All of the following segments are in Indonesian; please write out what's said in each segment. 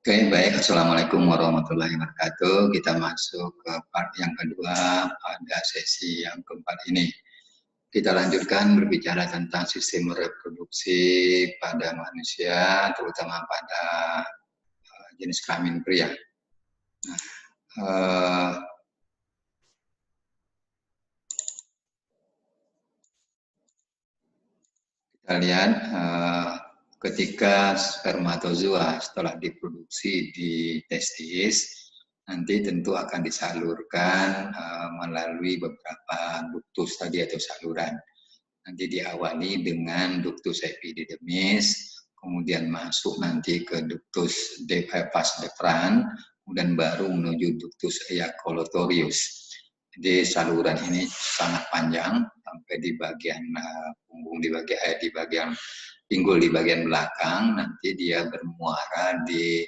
Oke, baik. Assalamualaikum warahmatullahi wabarakatuh. Kita masuk ke part yang kedua pada sesi yang keempat ini. Kita lanjutkan berbicara tentang sistem reproduksi pada manusia, terutama pada jenis kelamin pria. Kita lihat ketika spermatozoa setelah diproduksi di testis, nanti tentu akan disalurkan melalui beberapa ductus tadi atau saluran. Nanti diawali dengan ductus epididymis, kemudian masuk nanti ke ductus vas deferens, kemudian baru menuju ductus ejaculatorius. Jadi saluran ini sangat panjang sampai di bagian punggung, di bagian pinggul di bagian belakang, nanti dia bermuara di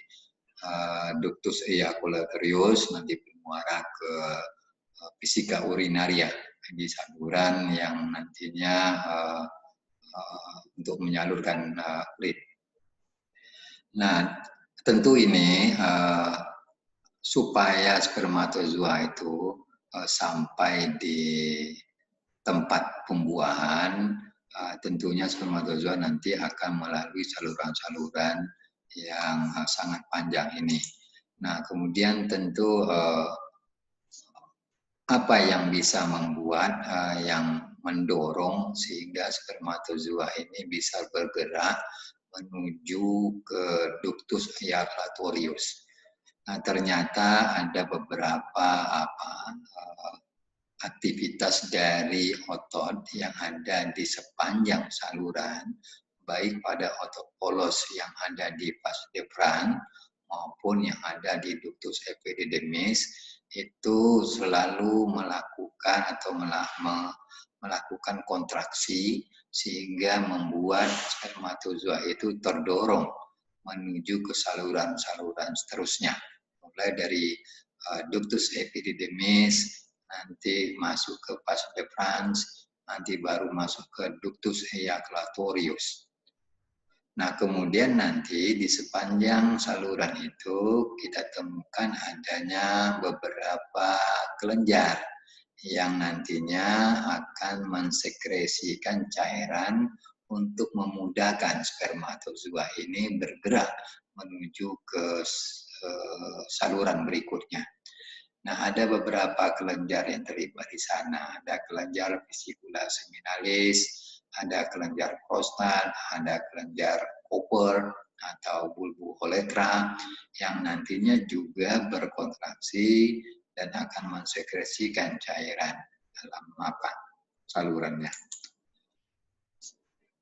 ductus ejaculatorius, nanti bermuara ke vesika urinaria, di saluran yang nantinya untuk menyalurkan urin. Nah, tentu ini supaya spermatozoa itu sampai di tempat pembuahan, tentunya spermatozoa nanti akan melalui saluran-saluran yang sangat panjang ini. Nah, kemudian tentu apa yang bisa membuat yang mendorong sehingga spermatozoa ini bisa bergerak menuju ke ductus ejaculatorius. Nah, ternyata ada beberapa aktivitas dari otot yang ada di sepanjang saluran, baik pada otot polos yang ada di vas deferens maupun yang ada di ductus epididymis, itu selalu melakukan atau melakukan kontraksi sehingga membuat spermatozoa itu terdorong menuju ke saluran-saluran seterusnya, mulai dari ductus epididymis, nanti masuk ke vas deferens, nanti baru masuk ke ductus ejaculatorius. Nah, kemudian nanti di sepanjang saluran itu kita temukan adanya beberapa kelenjar yang nantinya akan mensekresikan cairan untuk memudahkan spermatozoa ini bergerak menuju ke saluran berikutnya. Nah, ada beberapa kelenjar yang terlibat di sana. Ada kelenjar vesicula seminalis, ada kelenjar prostat, ada kelenjar Cooper atau bulbourethra yang nantinya juga berkontraksi dan akan mensekresikan cairan dalam salurannya.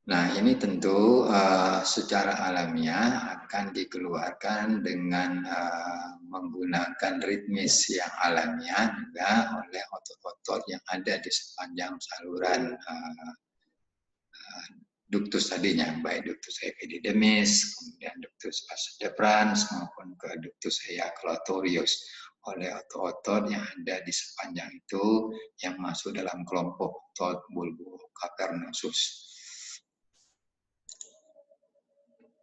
Nah, ini tentu secara alamiah akan dikeluarkan dengan menggunakan ritmis yang alamiah juga oleh otot-otot yang ada di sepanjang saluran ductus tadinya, baik ductus epididymis, kemudian ductus vas deferens maupun ke ductus ejaculatorius, oleh otot-otot yang ada di sepanjang itu yang masuk dalam kelompok otot bulbocavernosus.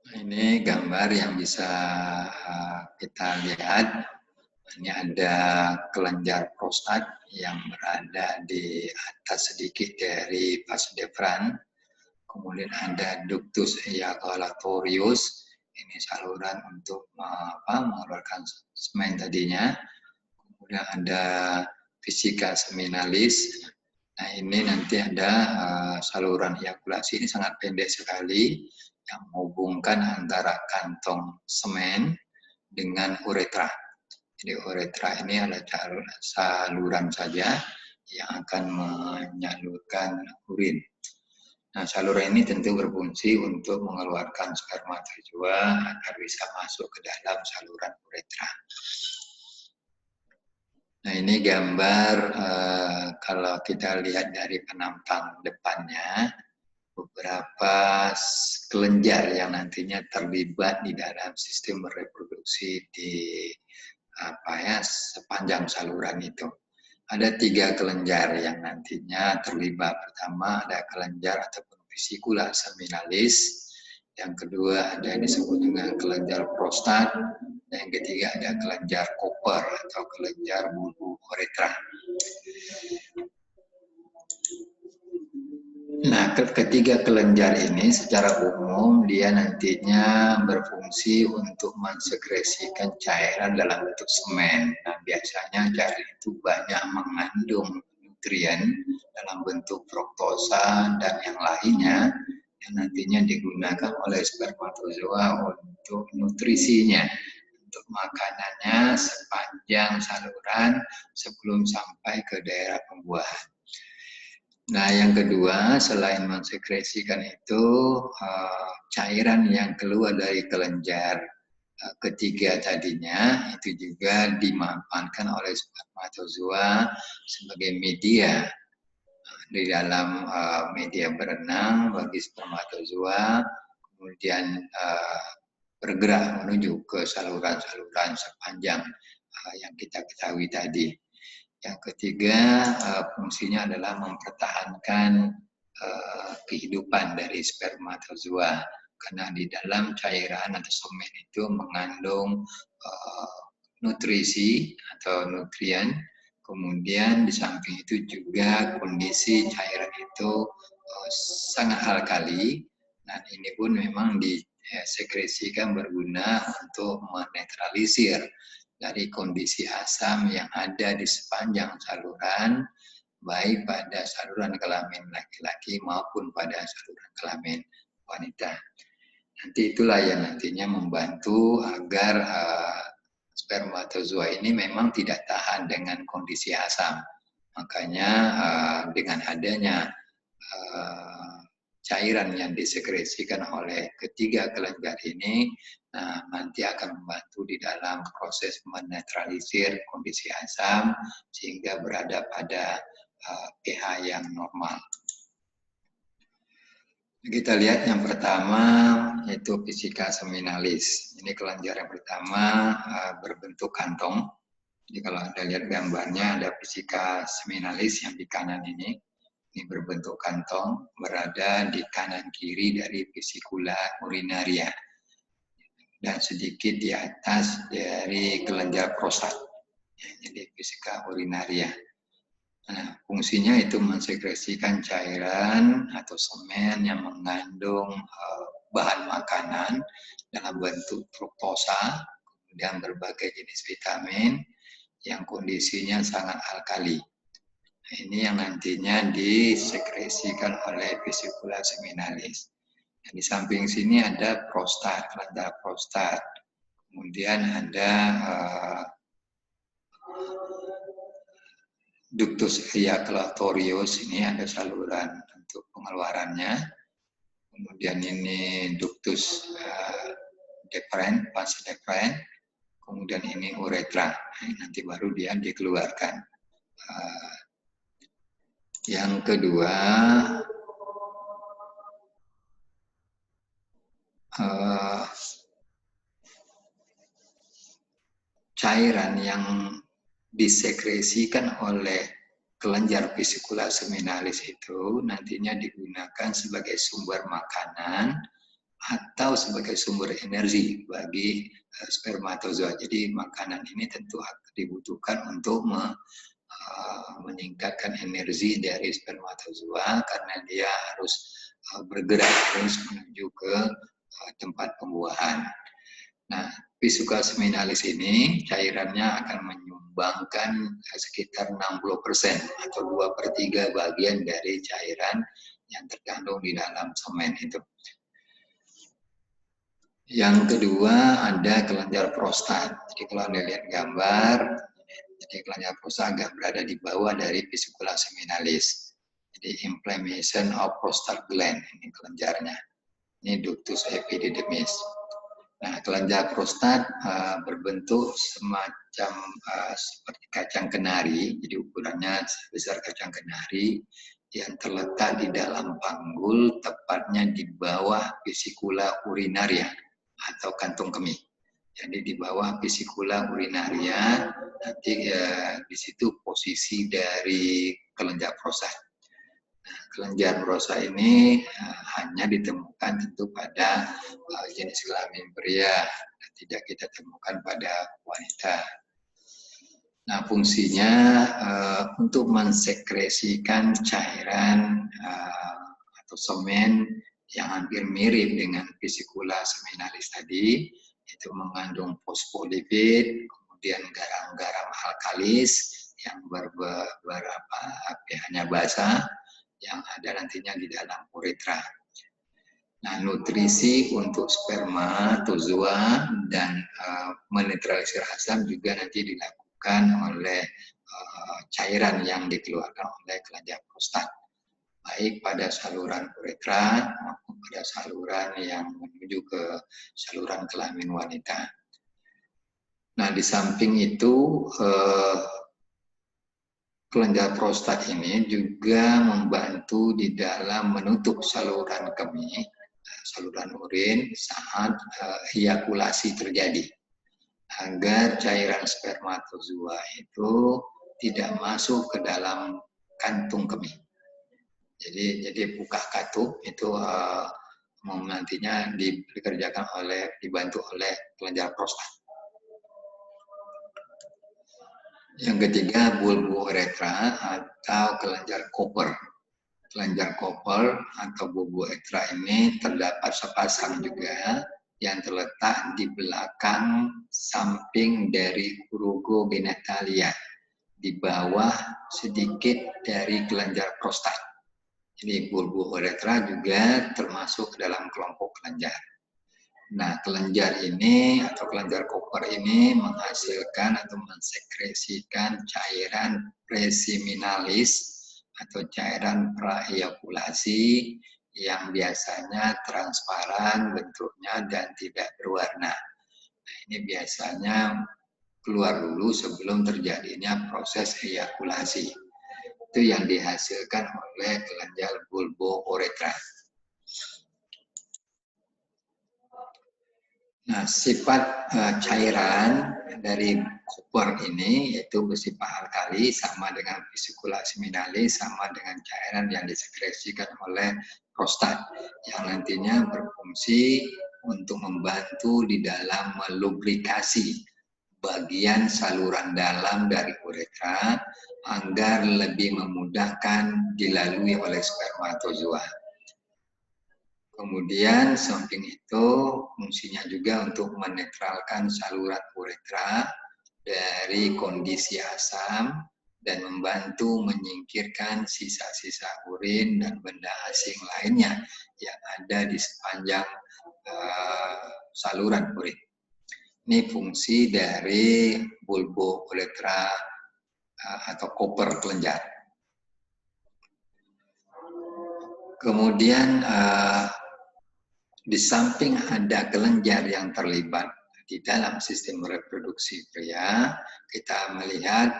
Ini gambar yang bisa kita lihat. Ini ada kelenjar prostat yang berada di atas sedikit dari vas deferens. Kemudian ada ductus ejaculatorius. Ini saluran untuk mengeluarkan semen tadinya. Kemudian ada vesika seminalis. Nah, ini nanti ada saluran ejakulasi, ini sangat pendek sekali yang menghubungkan antara kantong semen dengan uretra. Jadi uretra ini adalah saluran saja yang akan menyalurkan urin. Nah, saluran ini tentu berfungsi untuk mengeluarkan spermatozoa agar bisa masuk ke dalam saluran uretra. Nah, ini gambar kalau kita lihat dari penampang depannya, beberapa kelenjar yang nantinya terlibat di dalam sistem reproduksi di sepanjang saluran itu. Ada 3 kelenjar yang nantinya terlibat. Pertama ada kelenjar ataupun vesicula seminalis. Yang kedua ada yang disebut dengan kelenjar prostat. Dan yang ketiga ada kelenjar koper atau kelenjar bulu uretra. Nah, ketiga kelenjar ini secara umum dia nantinya berfungsi untuk mensekresikan cairan dalam bentuk semen. Nah, biasanya cairan itu banyak mengandung nutrien dalam bentuk fruktosa dan yang lainnya yang nantinya digunakan oleh spermatozoa untuk nutrisinya, untuk makanannya sepanjang saluran sebelum sampai ke daerah pembuahan. Nah, yang kedua, selain mensekresikan itu, cairan yang keluar dari kelenjar ketiga tadinya, itu juga dimanfaatkan oleh spermatozoa sebagai media di dalam media berenang bagi spermatozoa, kemudian bergerak menuju ke saluran-saluran sepanjang yang kita ketahui tadi. Yang ketiga, fungsinya adalah mempertahankan kehidupan dari spermatozoa. Karena di dalam cairan atau semen itu mengandung nutrisi atau nutrien. Kemudian di samping itu juga kondisi cairan itu sangat alkali. Dan ini pun memang disekresikan berguna untuk menetralisir dari kondisi asam yang ada di sepanjang saluran, baik pada saluran kelamin laki-laki maupun pada saluran kelamin wanita. Nanti itulah yang nantinya membantu agar spermatozoa ini memang tidak tahan dengan kondisi asam. Makanya dengan adanya cairan yang disekresikan oleh ketiga kelenjar ini, nanti akan membantu di dalam proses menetralisir kondisi asam sehingga berada pada pH yang normal. Kita lihat yang pertama yaitu Vesica seminalis. Ini kelenjar yang pertama berbentuk kantong. Jadi kalau Anda lihat gambarnya ada Vesica seminalis yang di kanan ini. Ini berbentuk kantong, berada di kanan kiri dari vesikula urinaria dan sedikit di atas dari kelenjar prostat. Jadi vesika urinaria. Nah, fungsinya itu mensekresikan cairan atau semen yang mengandung bahan makanan dalam bentuk fruktosa, kemudian berbagai jenis vitamin yang kondisinya sangat alkali. Ini yang nantinya disekresikan oleh vesikula seminalis. Dan di samping sini ada prostat, kelenjar prostat. Kemudian ada ductus eiaculatorius, ini ada saluran untuk pengeluarannya. Kemudian ini ductus deferens, vas deferens. Kemudian ini uretra. Nanti baru dia dikeluarkan. Yang kedua, cairan yang disekresikan oleh kelenjar vesikula seminalis itu nantinya digunakan sebagai sumber makanan atau sebagai sumber energi bagi spermatozoa. Jadi makanan ini tentu dibutuhkan untuk meningkatkan energi dari spermatozoa karena dia harus bergerak terus menuju ke tempat pembuahan. Nah, Vesica seminalis ini cairannya akan menyumbangkan sekitar 60% atau 2/3 bagian dari cairan yang terkandung di dalam semen itu. Yang kedua ada kelenjar prostat. Jadi kalau Anda lihat gambar, jadi kelenjar prostat agak berada di bawah dari Vesica seminalis. Jadi inflammation of prostate gland, ini kelenjarnya. Ini ductus epididymis. Nah, kelenjar prostat berbentuk semacam seperti kacang kenari, jadi ukurannya sebesar kacang kenari yang terletak di dalam panggul, tepatnya di bawah vesikula urinaria atau kantung kemih. Jadi di bawah vesikula urinaria, nanti di situ posisi dari kelenjar prostat. Nah, kelenjar prostat ini hanya ditemukan tentu pada jenis kelamin pria tidak kita temukan pada wanita. Nah, fungsinya untuk mensekresikan cairan atau semen yang hampir mirip dengan vesicula seminalis tadi, itu mengandung fosfolipid, kemudian garam-garam alkalis yang pH-nya basa, yang ada nantinya di dalam uretra. Nah, nutrisi untuk spermatozoa dan menetralisir asam juga nanti dilakukan oleh cairan yang dikeluarkan oleh kelenjar prostat, baik pada saluran uretra maupun pada saluran yang menuju ke saluran kelamin wanita. Nah, di samping itu kelenjar prostat ini juga membantu di dalam menutup saluran kemih, saluran urin saat ejakulasi terjadi, agar cairan spermatozoa itu tidak masuk ke dalam kantung kemih. Jadi buka katup itu nantinya dibantu oleh kelenjar prostat. Yang ketiga, bulbouretra atau kelenjar koper. Kelenjar koper atau bulbouretra ini terdapat sepasang juga yang terletak di belakang samping dari urogenitalia, di bawah sedikit dari kelenjar prostat. Jadi bulbouretra juga termasuk dalam kelompok kelenjar. Nah, kelenjar ini atau kelenjar koper ini menghasilkan atau mensekresikan cairan preseminalis atau cairan praejakulasi yang biasanya transparan bentuknya dan tidak berwarna. Nah, ini biasanya keluar dulu sebelum terjadinya proses ejakulasi. Itu yang dihasilkan oleh kelenjar bulbouretra. Nah, sifat cairan dari koper ini yaitu bersifat alkali, sama dengan vesicula seminalis, sama dengan cairan yang disekresikan oleh prostat, yang nantinya berfungsi untuk membantu di dalam melubrikasi bagian saluran dalam dari uretra agar lebih memudahkan dilalui oleh spermatozoa. Kemudian samping itu fungsinya juga untuk menetralkan saluran uretra dari kondisi asam dan membantu menyingkirkan sisa-sisa urin dan benda asing lainnya yang ada di sepanjang saluran urin. Ini fungsi dari bulbouretra atau koper kelenjar. Kemudian di samping ada kelenjar yang terlibat di dalam sistem reproduksi pria, kita melihat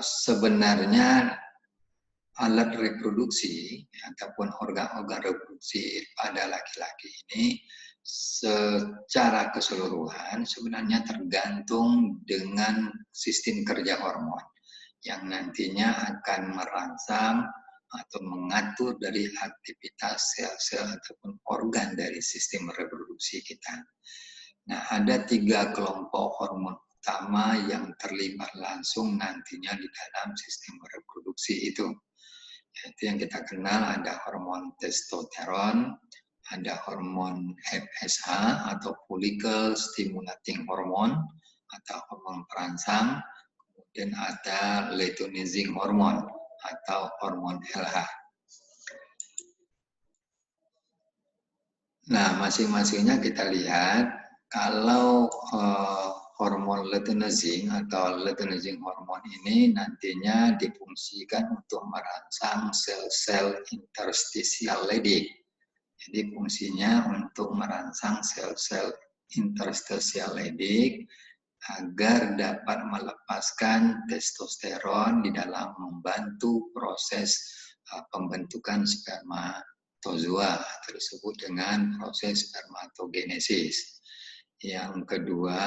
sebenarnya alat reproduksi ataupun organ-organ reproduksi pada laki-laki ini secara keseluruhan sebenarnya tergantung dengan sistem kerja hormon yang nantinya akan merangsang atau mengatur dari aktivitas sel-sel ataupun organ dari sistem reproduksi kita. Nah, ada 3 kelompok hormon utama yang terlibat langsung nantinya di dalam sistem reproduksi itu. Yaitu yang kita kenal ada hormon testosteron, ada hormon FSH atau follicle stimulating hormone atau hormon perangsang, kemudian ada luteinizing hormone atau hormon LH. Nah, masing-masingnya kita lihat kalau hormon luteinizing atau luteinizing hormone ini nantinya difungsikan untuk merangsang sel-sel interstitial Leydig. Jadi fungsinya untuk merangsang sel-sel interstitial Leydig agar dapat melepaskan testosteron di dalam membantu proses pembentukan spermatozoa atau disebut dengan proses spermatogenesis. Yang kedua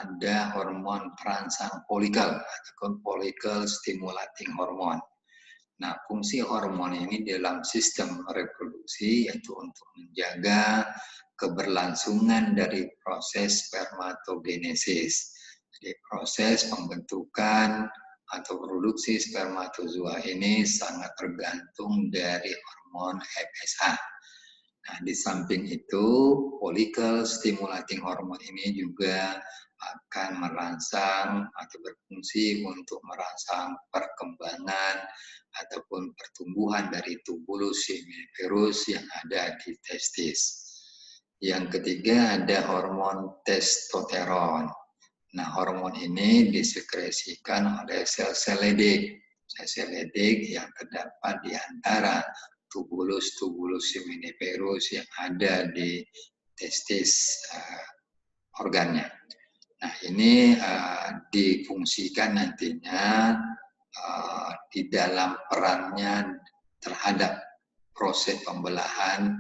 ada hormon perangsang folikel atau follicle stimulating hormone. Nah, fungsi hormon ini dalam sistem reproduksi yaitu untuk menjaga keberlangsungan dari proses spermatogenesis. Jadi proses pembentukan atau produksi spermatozoa ini sangat tergantung dari hormon FSH. Nah, di samping itu, follicle stimulating hormone ini juga akan merangsang atau berfungsi untuk merangsang perkembangan ataupun pertumbuhan dari tubulus seminiferus yang ada di testis. Yang ketiga ada hormon testosteron. Nah, hormon ini disekresikan oleh sel-sel ledik. Sel-sel ledik yang terdapat di antara tubulus seminiferus yang ada di testis organnya. Nah, ini difungsikan nantinya di dalam perannya terhadap proses pembelahan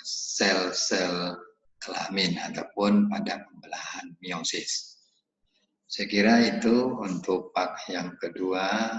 sel-sel kelamin ataupun pada pembelahan meiosis. Saya kira itu untuk part yang kedua.